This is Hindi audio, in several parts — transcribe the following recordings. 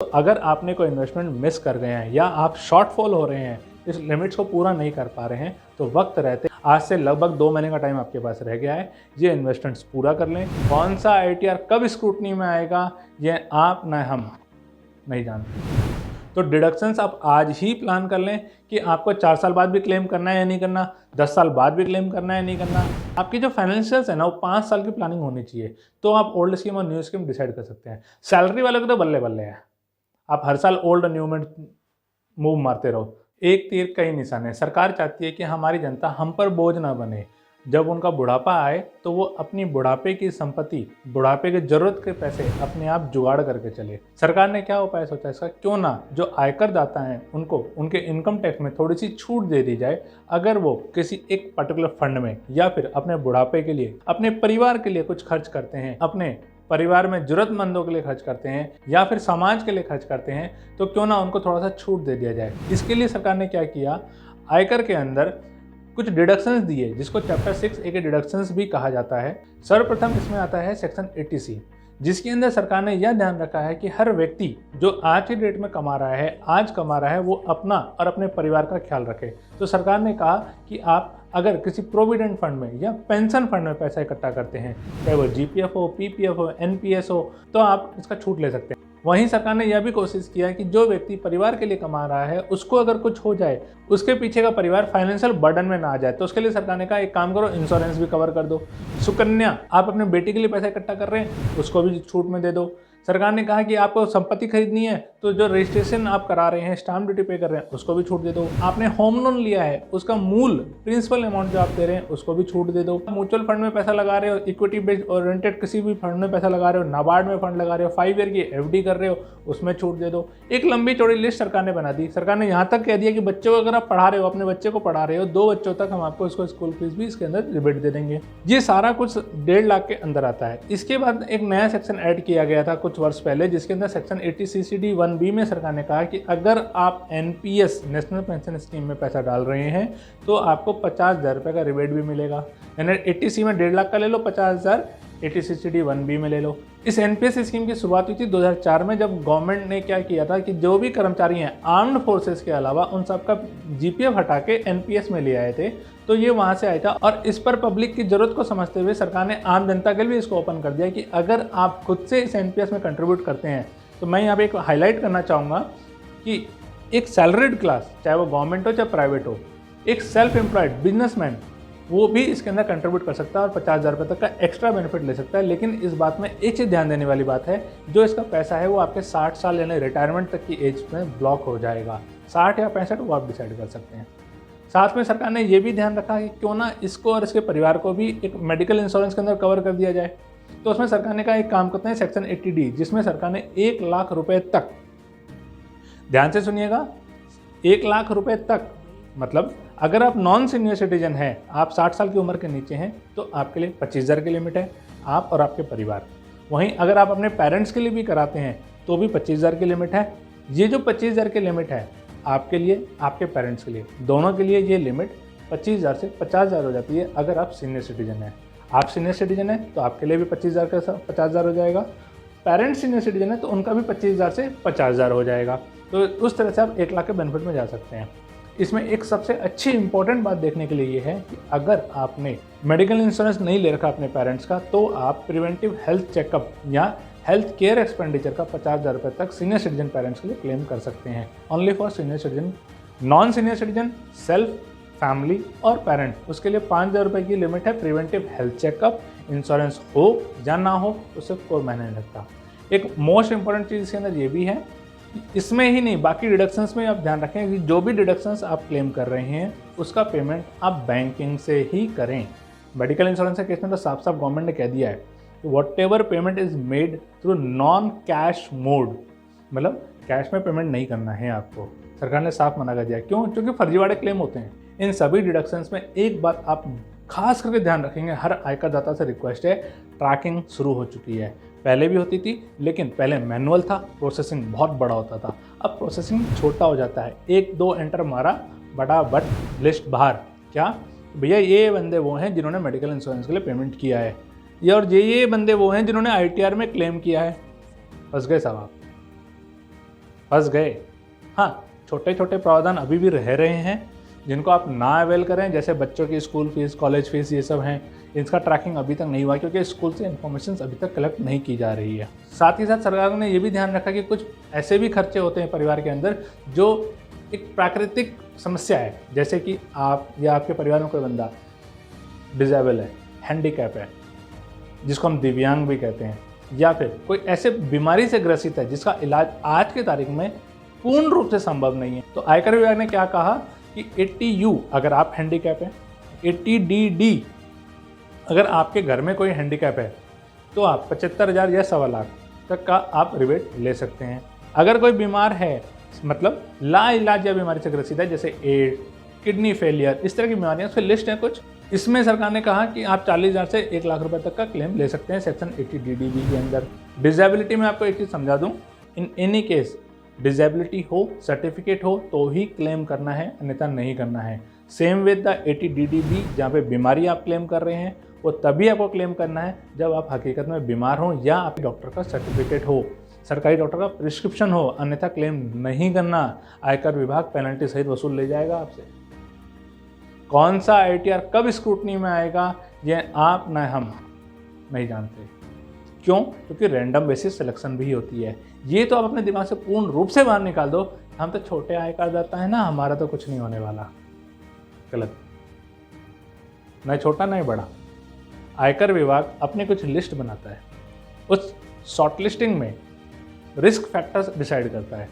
तो अगर आपने कोई इन्वेस्टमेंट मिस कर गए हैं या आप शॉर्टफॉल हो रहे हैं, इस लिमिट्स को पूरा नहीं कर पा रहे हैं, तो वक्त रहते आज से लगभग 2 महीने का टाइम आपके पास रह गया है, ये इन्वेस्टमेंट्स पूरा कर लें। कौन सा आईटीआर कब स्क्रूटनी में आएगा, ये आप न हम नहीं जानते। तो डिडक्शंस आप आज ही प्लान कर लें कि आपको 4 साल बाद भी क्लेम करना है या नहीं करना, 10 साल बाद भी क्लेम करना है या नहीं करना। आपकी जो फाइनेंशियल्स है ना, वो 5 साल की प्लानिंग होनी चाहिए, तो आप ओल्ड स्कीम और न्यू स्कीम डिसाइड कर सकते हैं। सैलरी वाले को तो बल्ले बल्ले है, आप हर साल ओल्ड और न्यू में मूव मारते रहो। एक तीर कई निशाने। सरकार चाहती है कि हमारी जनता हम पर बोझ ना बने, जब उनका बुढ़ापा आए तो वो अपनी बुढ़ापे की संपत्ति, बुढ़ापे के जरूरत के पैसे अपने आप जुगाड़ करके चले। सरकार ने क्या उपाय सोचा इसका, क्यों ना जो आयकर दाता हैं उनको उनके इनकम टैक्स में थोड़ी सी छूट दे दी जाए, अगर वो किसी एक पर्टिकुलर फंड में या फिर अपने बुढ़ापे के लिए, अपने परिवार के लिए कुछ खर्च करते हैं, अपने परिवार में जरूरतमंदों के लिए खर्च करते हैं या फिर समाज के लिए खर्च करते हैं, तो क्यों ना उनको थोड़ा सा छूट दे दिया जाए। इसके लिए सरकार ने क्या किया, आयकर के अंदर कुछ डिडक्शंस दिए, जिसको चैप्टर 6A के डिडक्शंस भी कहा जाता है। सर्वप्रथम इसमें आता है सेक्शन 80C, जिसके अंदर सरकार ने यह ध्यान रखा है कि हर व्यक्ति जो आज की डेट में कमा रहा है, आज कमा रहा है, वो अपना और अपने परिवार का ख्याल रखे। तो सरकार ने कहा कि आप अगर किसी प्रोविडेंट फंड में या पेंशन फंड में पैसा इकट्ठा करते हैं, चाहे वो जीपीएफ हो, पीपीएफ हो, एनपीएस हो, तो आप इसका छूट ले सकते हैं। वहीं सरकार ने यह भी कोशिश किया कि जो व्यक्ति परिवार के लिए कमा रहा है, उसको अगर कुछ हो जाए, उसके पीछे का परिवार फाइनेंशियल बर्डन में ना आ जाए, तो उसके लिए सरकार ने कहा एक काम करो, इंश्योरेंस भी कवर कर दो। सुकन्या, आप अपने बेटी के लिए पैसा इकट्ठा कर रहे हैं, उसको भी छूट में दे दो। सरकार ने कहा कि आपको संपत्ति खरीदनी है, तो जो रजिस्ट्रेशन आप करा रहे हैं, स्टाम्प ड्यूटी पे कर रहे हैं, उसको भी छूट दे दो। आपने होम लोन लिया है, उसका मूल प्रिंसिपल अमाउंट जो आप दे रहे हैं, उसको भी छूट दे दो। म्यूचुअल फंड में पैसा लगा रहे हो, इक्विटी बेस्ड ओरिएंटेड किसी भी फंड में पैसा लगा रहे हो, नाबार्ड में फंड लगा रहे हो, 5 ईयर की एफडी कर रहे हो, उसमें छूट दे दो। एक लंबी चौड़ी लिस्ट सरकार ने बना दी। सरकार ने यहाँ तक कह दिया कि बच्चों को अगर आप पढ़ा रहे हो, अपने बच्चे को पढ़ा रहे हो, 2 बच्चों तक हम आपको इसको स्कूल फीस भी इसके अंदर रिबेट दे देंगे। ये सारा कुछ 1.5 लाख के अंदर आता है। इसके बाद एक नया सेक्शन ऐड किया गया था कुछ वर्ष पहले, जिसके अंदर सेक्शन 80CCD 1B में सरकार ने कहा कि अगर आप एनपीएस नेशनल पेंशन स्कीम में पैसा डाल रहे हैं, तो आपको 50,000 रुपये का रिबेट भी मिलेगा। यानी 80C में 1.5 लाख का ले लो, 50,000 80CCD 1B में ले लो। इस एनपीएस स्कीम की शुरुआत हुई थी 2004 में, जब गवर्नमेंट ने क्या किया था कि जो भी कर्मचारी हैं आर्म्ड फोर्सेस के अलावा, उन सबका जीपीएफ हटा के एनपीएस में ले आए थे। तो ये वहाँ से आया था, और इस पर पब्लिक की जरूरत को समझते हुए सरकार ने आम जनता के लिए इसको ओपन कर दिया कि अगर आप खुद से इस एनपीएस में कंट्रीब्यूट करते हैं, तो मैं यहाँ पे एक हाईलाइट करना चाहूँगा कि एक सैलरीड क्लास, चाहे वो गवर्नमेंट हो चाहे प्राइवेट हो, एक सेल्फ एम्प्लॉयड बिजनेसमैन, वो भी इसके अंदर कंट्रीब्यूट कर सकता है और 50,000 रुपये तक का एक्स्ट्रा बेनिफिट ले सकता है। लेकिन इस बात में एक चीज़ ध्यान देने वाली बात है, जो इसका पैसा है वो आपके 60 साल यानी रिटायरमेंट तक की एज में ब्लॉक हो जाएगा। 60 या 65 वो आप डिसाइड कर सकते हैं। साथ में सरकार ने ये भी ध्यान रखा कि क्यों ना इसको और इसके परिवार को भी एक मेडिकल इंश्योरेंस के अंदर कवर कर दिया जाए। तो उसमें सरकार ने कहा एक काम करते हैं, सेक्शन 80D, जिसमें सरकार ने 1 लाख रुपए तक, ध्यान से सुनिएगा, 1 लाख रुपए तक, मतलब अगर आप नॉन सीनियर सिटीजन हैं, आप 60 साल की उम्र के नीचे हैं, तो आपके लिए 25,000 की लिमिट है, आप और आपके परिवार। वहीं अगर आप अपने पेरेंट्स के लिए भी कराते हैं, तो भी 25,000 की लिमिट है। ये जो 25,000 की लिमिट है, आपके लिए, आपके पेरेंट्स के लिए, दोनों के लिए ये लिमिट 25,000 से 50,000 हो जाती है अगर आप सीनियर सिटीजन हैं। आप सीनियर सिटीजन हैं तो आपके लिए भी 25,000 का 50,000 हो जाएगा। पेरेंट्स सीनियर सिटीजन है तो उनका भी 25,000 से 50,000 हो जाएगा। तो उस तरह से आप 1 लाख के बेनिफिट में जा सकते हैं। इसमें एक सबसे अच्छी इंपॉर्टेंट बात देखने के लिए ये है कि अगर आपने मेडिकल इंश्योरेंस नहीं ले रखा अपने पेरेंट्स का, तो आप प्रिवेंटिव हेल्थ चेकअप या हेल्थ केयर एक्सपेंडिचर का 50,000 रुपये तक सीनियर सिटीजन पेरेंट्स के लिए क्लेम कर सकते हैं। Only for senior citizen. Non senior citizen, self, family और पेरेंट, उसके लिए 5,000 रुपये की लिमिट है। प्रिवेंटिव हेल्थ चेकअप इंश्योरेंस हो या ना हो, उससे कोई मायने नहीं रखता। एक मोस्ट इंपॉर्टेंट चीज़ इसके अंदर ये भी है, इसमें ही नहीं, बाकी डिडक्शंस में आप ध्यान रखें कि जो भी डिडक्शंस आप क्लेम कर रहे हैं, उसका पेमेंट आप बैंकिंग से ही करें। मेडिकल इंश्योरेंस के केस में तो साफ साफ गवर्नमेंट ने कह दिया है, whatever payment is made through non cash mode, मतलब कैश में पेमेंट नहीं करना है आपको। सरकार ने साफ मना कर दिया। क्यों? क्योंकि फर्जीवाड़े क्लेम होते हैं। इन सभी डिडक्शंस में एक बात आप खास करके ध्यान रखेंगे, हर आयकर दाता से रिक्वेस्ट है, ट्रैकिंग शुरू हो चुकी है। पहले भी होती थी, लेकिन पहले मैनुअल था, प्रोसेसिंग बहुत बड़ा होता था। अब प्रोसेसिंग छोटा हो जाता है, 1-2 एंटर मारा, बड़ा बट लिस्ट बाहर। क्या भैया, ये बंदे वो हैं जिन्होंने मेडिकल इंश्योरेंस के लिए पेमेंट किया है, ये और ये बंदे वो हैं जिन्होंने आईटीआर में क्लेम किया है। फंस गए साहब आप। फंस गए। हाँ, छोटे छोटे प्रावधान अभी भी रह रहे हैं जिनको आप ना अवेल करें, जैसे बच्चों की स्कूल फीस, कॉलेज फीस, ये सब हैं। इसका ट्रैकिंग अभी तक नहीं हुआ क्योंकि स्कूल से इन्फॉर्मेशन अभी तक कलेक्ट नहीं की जा रही है। साथ ही साथ सरकार ने ये भी ध्यान रखा कि कुछ ऐसे भी खर्चे होते हैं परिवार के अंदर जो एक प्राकृतिक समस्या है, जैसे कि आप या आपके परिवार में कोई बंदा डिजेबल है, हैंडीकैप है, जिसको हम दिव्यांग भी कहते हैं, या फिर कोई ऐसे बीमारी से ग्रसित है जिसका इलाज आज के तारीख में पूर्ण रूप से संभव नहीं है। तो आयकर विभाग ने क्या कहा कि 80U अगर आप हैंडीकैप हैं, 80DD अगर आपके घर में कोई हैंडीकैप है तो आप 75,000 या 1.25 लाख तक का आप रिबेट ले सकते हैं। अगर कोई बीमार है, मतलब लाइलाज या बीमारी से ग्रसित है, जैसे एड्स, किडनी फेलियर, इस तरह की बीमारियां, उसकी लिस्ट है कुछ। इसमें सरकार ने कहा कि आप 40,000 से 1 लाख रुपए तक का क्लेम ले सकते हैं सेक्शन 80DDB के अंदर। डिसेबिलिटी में आपको एक चीज़ समझा दूं, इन एनी केस डिसेबिलिटी हो, सर्टिफिकेट हो तो ही क्लेम करना है, अन्यथा नहीं करना है। सेम विद द 80DDB, जहाँ पे बीमारी आप क्लेम कर रहे हैं वो तभी आपको क्लेम करना है जब आप हकीकत में बीमार हो या आपके डॉक्टर का सर्टिफिकेट हो, सरकारी डॉक्टर का प्रिस्क्रिप्शन हो, अन्यथा क्लेम नहीं करना। आयकर विभाग पेनल्टी सहित वसूल ले जाएगा आपसे। कौन सा ITR कब स्क्रूटनी में आएगा ये आप न हम नहीं जानते। क्यों? क्योंकि रैंडम बेसिस सिलेक्शन भी होती है। ये तो आप अपने दिमाग से पूर्ण रूप से बाहर निकाल दो, हम तो छोटे आयकरदाता है ना, हमारा तो कुछ नहीं होने वाला। गलत, न छोटा न बड़ा। आयकर विभाग अपने कुछ लिस्ट बनाता है, उस शॉर्ट लिस्टिंग में रिस्क फैक्टर्स डिसाइड करता है।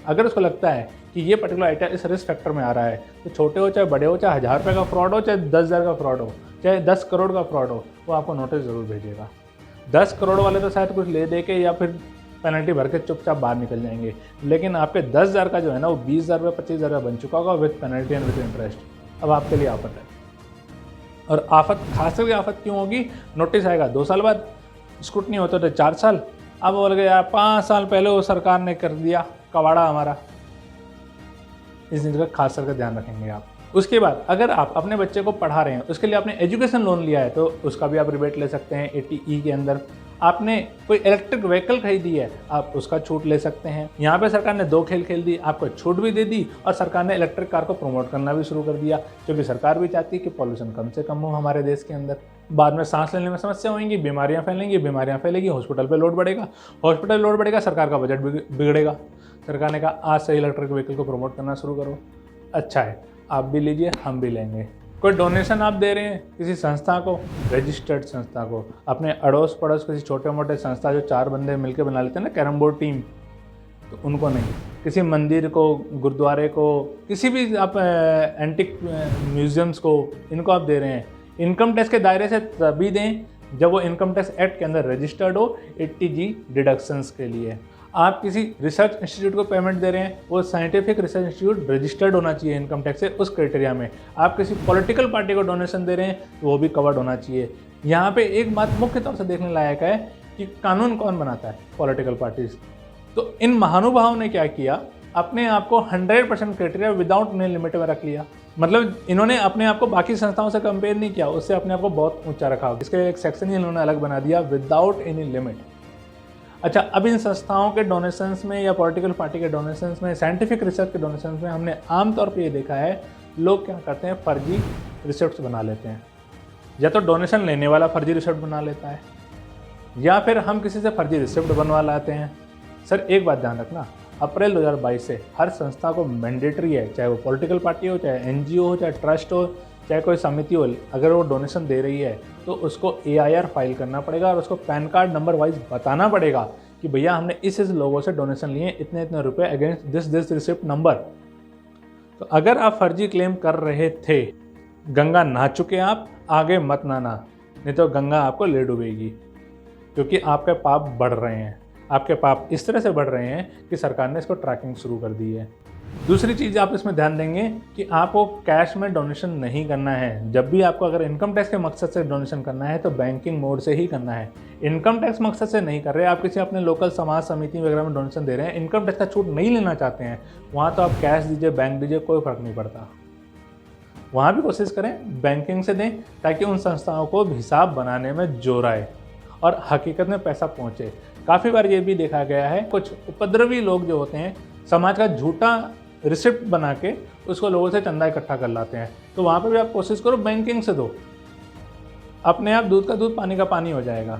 अगर उसको लगता है कि ये पर्टिकुलर आइटम इस रिस्क फैक्टर में आ रहा है, तो छोटे हो चाहे बड़े हो, चाहे 1000 रुपये का फ्रॉड हो, चाहे 10,000 का फ्रॉड हो, चाहे 10 करोड़ का फ्रॉड हो, वो आपको नोटिस ज़रूर भेजेगा। 10 करोड़ वाले तो शायद कुछ ले दे के या फिर पेनल्टी भर के चुपचाप बाहर निकल जाएंगे, लेकिन आपके 10,000 का जो है ना, वो 20,000 रुपये 25,000 रुपये बन चुका होगा with penalty and with interest. अब आपके लिए आफत है। और आफत, खास करके आफत क्यों होगी? नोटिस आएगा 2 साल बाद, स्क्रूटनी होते थे 4 साल, अब बोल गए यार 5 साल पहले वो सरकार ने कर दिया कबाड़ा हमारा। इस चीज़ का खास करके ध्यान रखेंगे आप। उसके बाद अगर आप अपने बच्चे को पढ़ा रहे हैं, उसके लिए आपने एजुकेशन लोन लिया है, तो उसका भी आप रिबेट ले सकते हैं 80E के अंदर। आपने कोई इलेक्ट्रिक व्हीकल खरीदी है, आप उसका छूट ले सकते हैं। यहाँ पे सरकार ने 2 खेल खेल दी, आपको छूट भी दे दी और सरकार ने इलेक्ट्रिक कार को प्रमोट करना भी शुरू कर दिया, क्योंकि सरकार भी चाहती है कि पॉल्यूशन कम से कम हो हमारे देश के अंदर। बाद में सांस लेने में समस्या होंगी, बीमारियाँ फैलेंगी, हॉस्पिटल पे लोड बढ़ेगा, सरकार का बजट बिगड़ेगा। सरकार ने कहा आज से इलेक्ट्रिक व्हीकल को प्रमोट करना शुरू करो। अच्छा है, आप भी लीजिए, हम भी लेंगे। कोई डोनेशन आप दे रहे हैं किसी संस्था को, रजिस्टर्ड संस्था को, अपने अड़ोस पड़ोस किसी छोटे मोटे संस्था जो 4 बंदे मिलकर बना लेते हैं ना, कैरम बोर्ड टीम, तो उनको नहीं। किसी मंदिर को, गुरुद्वारे को, किसी भी आप एंटिक म्यूजियम्स को, इनको आप दे रहे हैं। इनकम टैक्स के दायरे से तभी दें जब वो इनकम टैक्स एक्ट के अंदर रजिस्टर्ड हो 80G डिडक्शंस के लिए। आप किसी रिसर्च इंस्टीट्यूट को पेमेंट दे रहे हैं, वो साइंटिफिक रिसर्च इंस्टीट्यूट रजिस्टर्ड होना चाहिए इनकम टैक्स से, उस क्राइटेरिया में। आप किसी पॉलिटिकल पार्टी को डोनेशन दे रहे हैं तो वो भी कवर्ड होना चाहिए। यहाँ पे एक बात मुख्य तौर से देखने लायक है कि कानून कौन बनाता है? Political parties. तो इन महानुभावों ने क्या किया, अपने आप को 100% क्राइटेरिया विदाउट एनी लिमिट में रख लिया। मतलब इन्होंने अपने आप को बाकी संस्थाओं से कंपेयर नहीं किया, उससे अपने आप को बहुत ऊंचा रखा। इसके एक सेक्शन ही इन्होंने अलग बना दिया, विदाउट एनी लिमिट। अच्छा, अब इन संस्थाओं के डोनेशंस में या पॉलिटिकल पार्टी के डोनेशंस में, साइंटिफिक रिसर्च के डोनेशंस में हमने आमतौर पे ये देखा है, लोग क्या करते हैं, फर्जी रिसिप्ट्स बना लेते हैं। या तो डोनेशन लेने वाला फर्जी रिसिप्ट बना लेता है, या फिर हम किसी से फर्जी रिसिप्ट बनवा लाते हैं। सर एक बात ध्यान रखना, अप्रैल 2022 से हर संस्था को मैंडेटरी है, चाहे वो पॉलिटिकल पार्टी हो, चाहे NGO हो, चाहे ट्रस्ट हो, चाहे कोई समिति हो, अगर वो डोनेशन दे रही है तो उसको AIR फाइल करना पड़ेगा और उसको पैन कार्ड नंबर वाइज बताना पड़ेगा कि भैया हमने इस लोगों से डोनेशन लिए, इतने इतने रुपए अगेंस्ट दिस रिसिप्ट नंबर। तो अगर आप फर्जी क्लेम कर रहे थे, गंगा नहा चुके आप, आगे मत नहाना, नहीं तो गंगा आपको ले डूबेगी, क्योंकि आपके पाप बढ़ रहे हैं। आपके पाप इस तरह से बढ़ रहे हैं कि सरकार ने इसको ट्रैकिंग शुरू कर दी है। दूसरी चीज़ आप इसमें ध्यान देंगे कि आपको कैश में डोनेशन नहीं करना है। जब भी आपको अगर इनकम टैक्स के मकसद से डोनेशन करना है तो बैंकिंग मोड से ही करना है। इनकम टैक्स मकसद से नहीं कर रहे, आप किसी अपने लोकल समाज समिति वगैरह में डोनेशन दे रहे हैं, इनकम टैक्स का छूट नहीं लेना चाहते हैं, वहाँ तो आप कैश दीजिए, बैंक दीजिए, कोई फ़र्क नहीं पड़ता। वहाँ भी कोशिश करें बैंकिंग से दें, ताकि उन संस्थाओं को हिसाब बनाने में जोर आए और हकीकत में पैसा पहुँचे। काफ़ी बार ये भी देखा गया है, कुछ उपद्रवी लोग जो होते हैं समाज का झूठा रिसिप्ट बना के उसको लोगों से चंदा इकट्ठा कर लाते हैं। तो वहाँ पे भी आप कोशिश करो बैंकिंग से दो, अपने आप दूध का दूध पानी का पानी हो जाएगा।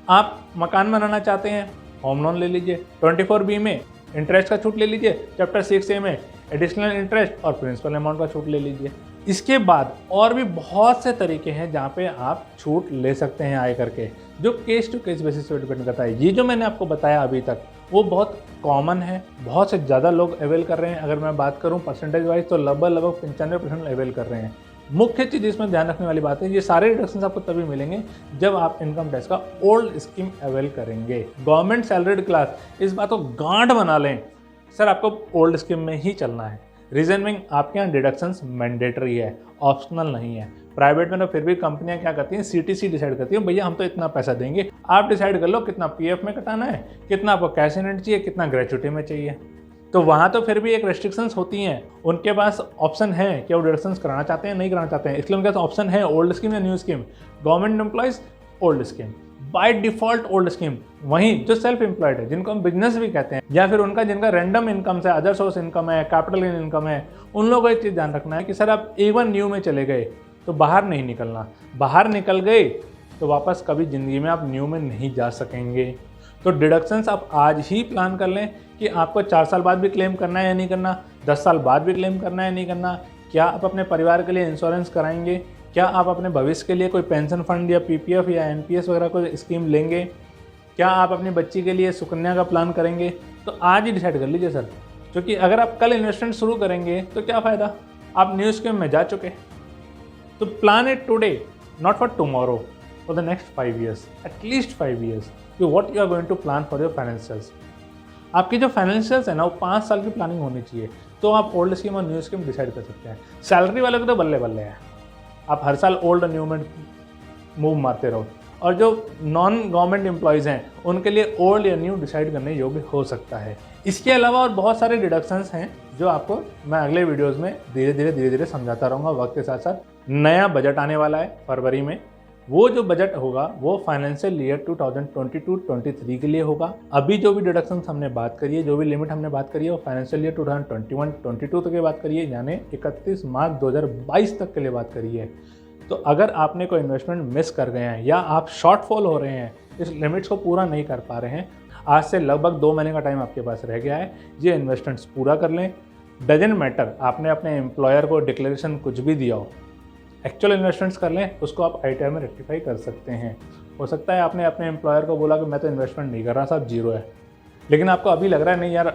आप मकान बनाना चाहते हैं, होम लोन ले लीजिए, 24B में इंटरेस्ट का छूट ले लीजिए, चैप्टर 6A में एडिशनल इंटरेस्ट और प्रिंसिपल अमाउंट का छूट ले लीजिए। इसके बाद और भी बहुत से तरीके हैं जहाँ पे आप छूट ले सकते हैं आय करके, जो केस टू केस बेसिस पे डिपेंड करता है। ये जो मैंने आपको बताया अभी तक वो बहुत कॉमन है, बहुत से ज़्यादा लोग अवेल कर रहे हैं। अगर मैं बात करूँ परसेंटेज वाइज तो लगभग 95% अवेल कर रहे हैं। मुख्य चीज़ इसमें ध्यान रखने वाली बात है, ये सारे डिडक्शंस आपको तभी मिलेंगे जब आप इनकम टैक्स का ओल्ड स्कीम अवेल करेंगे। गवर्नमेंट सैलरीड क्लास इस बात को गांठ बना लें, सर आपको ओल्ड स्कीम में ही चलना है। रीजन बिंग आपके यहाँ डिडक्शंस मैंडेटरी है, ऑप्शनल नहीं है। प्राइवेट में तो फिर भी कंपनियां क्या करती हैं, CTC डिसाइड करती है, भैया हम तो इतना पैसा देंगे, आप डिसाइड कर लो कितना PF में कटाना है, कितना आपको कैश इन चाहिए, कितना ग्रेचुटी में चाहिए। तो वहाँ तो फिर भी एक रेस्ट्रिक्शंस होती हैं, उनके पास ऑप्शन है कि वो डिडक्शंस कराना चाहते हैं नहीं कराना चाहते हैं, इसलिए उनके पास ऑप्शन है ओल्ड स्कीम या new scheme. Government employees old scheme, by default old scheme. वहीं जो सेल्फ एम्प्लॉयड है, जिनको हम बिजनेस भी कहते हैं, या फिर जिनका रैंडम इनकम से अदर सोर्स इनकम है, कैपिटल इनकम है, उन लोगों को एक चीज़ ध्यान रखना है कि सर आप एक बार न्यू में चले गए तो बाहर नहीं निकलना, बाहर निकल गए तो वापस कभी ज़िंदगी में आप न्यू में नहीं जा सकेंगे। तो डिडक्शंस आप आज ही प्लान कर लें कि आपको 4 साल बाद भी क्लेम करना है या नहीं करना, 10 साल बाद भी क्लेम करना है या नहीं करना, क्या आप अपने परिवार के लिए इंश्योरेंस कराएंगे, क्या आप अपने भविष्य के लिए कोई पेंशन फंड या PPF या NPS वगैरह कोई स्कीम लेंगे, क्या आप अपनी बच्ची के लिए सुकन्या का प्लान करेंगे। तो आज ही डिसाइड कर लीजिए सर, क्योंकि अगर आप कल इन्वेस्टमेंट शुरू करेंगे तो क्या फ़ायदा, आप न्यू स्कीम में जा चुके। तो plan it today, not for tomorrow, for the next 5 years, at least 5 years, कि what you are going to plan for your financials. आपकी जो फाइनेंशियल्स है ना वो 5 साल की प्लानिंग होनी चाहिए, तो आप ओल्ड स्कीम और न्यू स्कीम डिसाइड कर सकते हैं। सैलरी वाले को तो बल्ले बल्ले है, आप हर साल ओल्ड और न्यू में मूव मारते रहो, और जो नॉन गवर्नमेंट एम्प्लॉयज़ हैं उनके लिए ओल्ड या न्यू डिसाइड करने योग्य हो सकता है। इसके अलावा और बहुत सारे डिडक्शंस हैं जो आपको मैं अगले वीडियोज़ में धीरे धीरे समझाता रहूँगा वक्त के साथ साथ। नया बजट आने वाला है फरवरी में, वो जो बजट होगा वो फाइनेंशियल ईयर 2022-23 के लिए होगा। अभी जो भी डिडक्शंस हमने बात करी है, जो भी लिमिट हमने बात करी है, वो फाइनेंशियल ईयर 2021-22 तक की बात करी है, यानी 31 मार्च 2022 तक के लिए बात करी है। तो अगर आपने कोई इन्वेस्टमेंट मिस कर गए हैं या आप शॉर्टफॉल हो रहे हैं, इस लिमिट्स को पूरा नहीं कर पा रहे हैं, आज से लगभग 2 महीने का टाइम आपके पास रह गया है, ये इन्वेस्टमेंट्स पूरा कर लें। डजंट मैटर आपने अपने एम्प्लॉयर को डिक्लेरेशन कुछ भी दिया हो, एक्चुअल इन्वेस्टमेंट्स कर लें, उसको आप ITR में रेक्टिफाई कर सकते हैं। हो सकता है आपने अपने एम्प्लॉयर को बोला कि मैं तो इन्वेस्टमेंट नहीं कर रहा, साहब जीरो है, लेकिन आपको अभी लग रहा है नहीं यार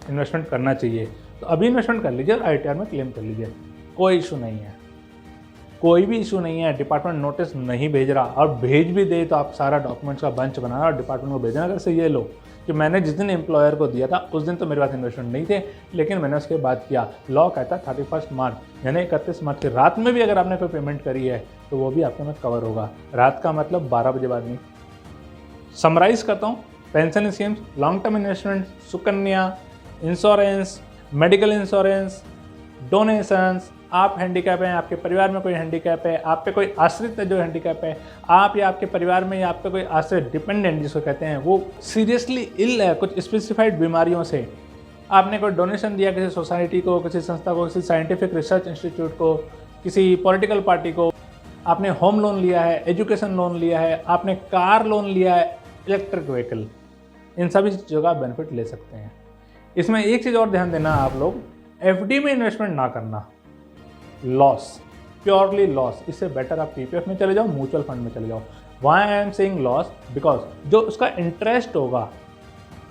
इन्वेस्टमेंट करना चाहिए, तो अभी इन्वेस्टमेंट कर लीजिए और ITR में क्लेम कर लीजिए, कोई इशू नहीं है, कोई भी इशू नहीं है। डिपार्टमेंट नोटिस नहीं भेज रहा, और भेज भी दे तो आप सारा डॉक्यूमेंट्स का बंच बनाना और डिपार्टमेंट को भेजना। अगर से ये लो कि मैंने जिस दिन एम्प्लॉयर को दिया था उस दिन तो मेरे पास इन्वेस्टमेंट नहीं थे, लेकिन मैंने उसके बाद किया। लॉ कहता है 31 मार्च यानी 31 मार्च की रात में भी अगर आपने कोई पेमेंट करी है तो वो भी आपके में कवर होगा। रात का मतलब 12 बजे बाद नहीं। समराइज करता हूँ, pension schemes, long term investment, Sukanya, insurance, medical insurance, donations, आप हैंडीकैप हैं, आपके परिवार में कोई हैंडीकैप है, आप पे कोई आश्रित है जो हैंडीकैप है, आप या आपके परिवार में या आप पे कोई आश्रित डिपेंडेंट जिसको कहते हैं वो सीरियसली इल है कुछ स्पेसिफाइड बीमारियों से, आपने कोई डोनेशन दिया किसी सोसाइटी को, किसी संस्था को, किसी साइंटिफिक रिसर्च इंस्टीट्यूट को, किसी पॉलिटिकल पार्टी को, आपने होम लोन लिया है, एजुकेशन लोन लिया है, आपने कार लोन लिया है, इलेक्ट्रिक व्हीकल, इन सभी चीज़ों का बेनिफिट ले सकते हैं। इसमें एक चीज़ और ध्यान देना, आप लोग FD में इन्वेस्टमेंट ना करना, लॉस, प्योरली लॉस। इससे बेटर आप PPF में चले जाओ, म्यूचुअल फंड में चले जाओ। Why I am saying loss, because जो उसका इंटरेस्ट होगा,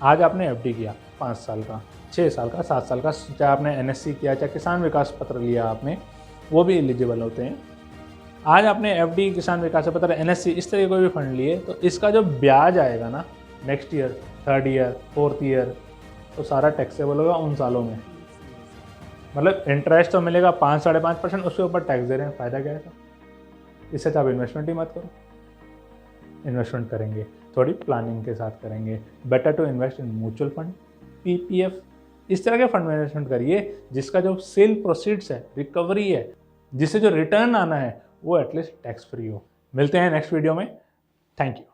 आज आपने FD किया 5 साल का, 6 साल का, 7 साल का, चाहे आपने NSC किया, चाहे किसान विकास पत्र लिया आपने, वो भी एलिजिबल होते हैं। आज आपने FD, किसान विकास पत्र, NSC, इस तरह कोई भी फंड लिए, तो इसका जो ब्याज आएगा ना next year, 3rd year, 4th year, तो सारा टैक्सेबल होगा उन सालों में। मतलब इंटरेस्ट तो मिलेगा 5-5.5%, उसके ऊपर टैक्स दे रहे हैं, फ़ायदा क्या है? इससे तो आप इन्वेस्टमेंट ही मत करो। इन्वेस्टमेंट करेंगे थोड़ी प्लानिंग के साथ करेंगे। Better to invest in mutual fund, PPF, इस तरह के फंड में इन्वेस्टमेंट करिए जिसका जो सेल प्रोसीड्स है, रिकवरी है, जिससे जो रिटर्न आना है वो एटलीस्ट टैक्स फ्री हो। मिलते हैं नेक्स्ट वीडियो में। Thank you.